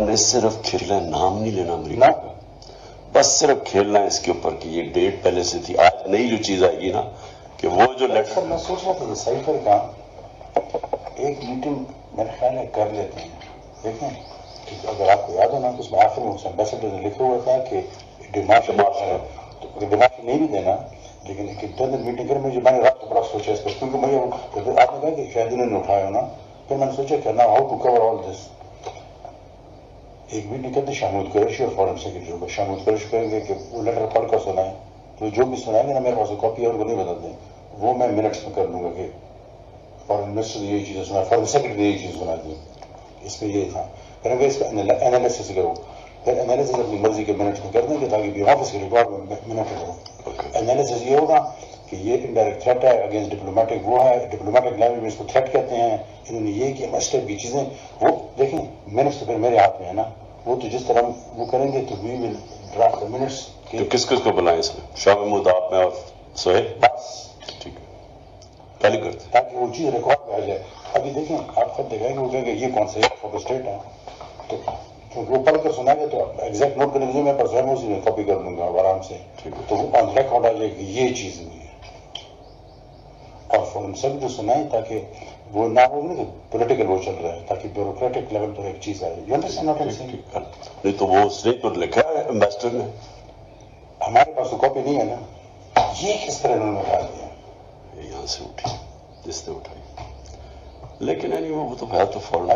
ہم نے صرف کھیلنا ہے, نام نہیں لینا امریکہ کا, بس صرف کھیلنا ہے اس کے اوپر کہ یہ ڈیٹ پہلے سے تھی. آج نئی جو چیز آئے گی نا کہ وہ جو لیٹر, میں سوچ رہا تھا یہ سائفر کا ایک میٹنگ میرے خیال ہے کر لیتے ہیں. دیکھیں اگر آپ کو یاد ہو نا تو اس میں آخر میں ایمبیسڈر نے لکھا ہوا تھا کہ دماغ نہیں بھی دینا لیکن ایک انٹرنل میٹنگ کریں. مجھے میں نے رات کو بڑا سوچا اس پر, کیونکہ مجھے آپ نے کہا کہ شاید انہوں نے اٹھایا ہونا, پھر میں نے سوچا کہ نا ہاؤ ٹو کور آل دس. ایک میٹنگ کرتے شامود قریشی اور فارن سیکرٹری کو. شامود قریشی کہیں گے کہ وہ لیٹر پڑھ کر سنائیں, تو جو بھی سنائیں گے نا میرے پاس کاپی اور کو نہیں بدل دیں, وہ میں منٹس میں کر لوں گا کہ فارن منسٹر نے یہی چیزیں سنا, فارن سیکرٹری نے یہی چیز سنا دی. اس میں یہ تھا پھر اگر اس کا انالیسس کرو, پھر انالیسس اپنی مرضی کے منٹس میں کر دیں گے تاکہ بھی آفس کے ریکارڈ میں منٹ کرو. انالیسس یہ ہوگا کہ یہ انڈائریکٹ تھریٹ ہے اگینسٹ ڈپلومیٹک, وہ ہے ڈپلومیٹک لینگویج میں اس کو تھریٹ کہتے ہیں, انہوں نے یہ کیا مسٹر کی چیزیں. وہ دیکھیں منٹس تو پھر میرے ہاتھ میں ہے نا, وہ تو جس طرح وہ کریں گے تو وی ول ڈرافٹ منٹس. تو کس کس کو بلائیں اس میں؟ شاہ محمود, آپ میں اور سہیل, بس ٹھیک ہے پہلے کرتے ہیں تاکہ وہ چیز ریکارڈ میں آ جائے. ابھی دیکھیں آپ خود دیکھیں گے وہ کہیں گے یہ کون سا فوٹو اسٹیٹ ہے, تو کیونکہ وہ پڑھ کر سنا گے تو ایگزیکٹ نوٹ کرنے کے لیے میں پاس ہے, اسی میں کاپی کر دوں گا آرام سے, تو وہ آن ریکارڈ آ جائے کہ یہ چیز ہوئی ہے. اور فورن سب جو سنائیں تاکہ وہ نہ ہو نا کہ پولیٹیکل وہ چل رہا ہے, تاکہ بیوروکریٹک لیول پر ایک چیز آئے. نہیں تو وہ اس نے تو لکھا ہے امبیسڈر نے, ہمارے پاس تو کاپی نہیں ہے نا. یہ کس طرح انہوں نے بتا دیا, یہاں سے اٹھی جس نے اٹھائی, لیکن وہ تو ہے تو فورن.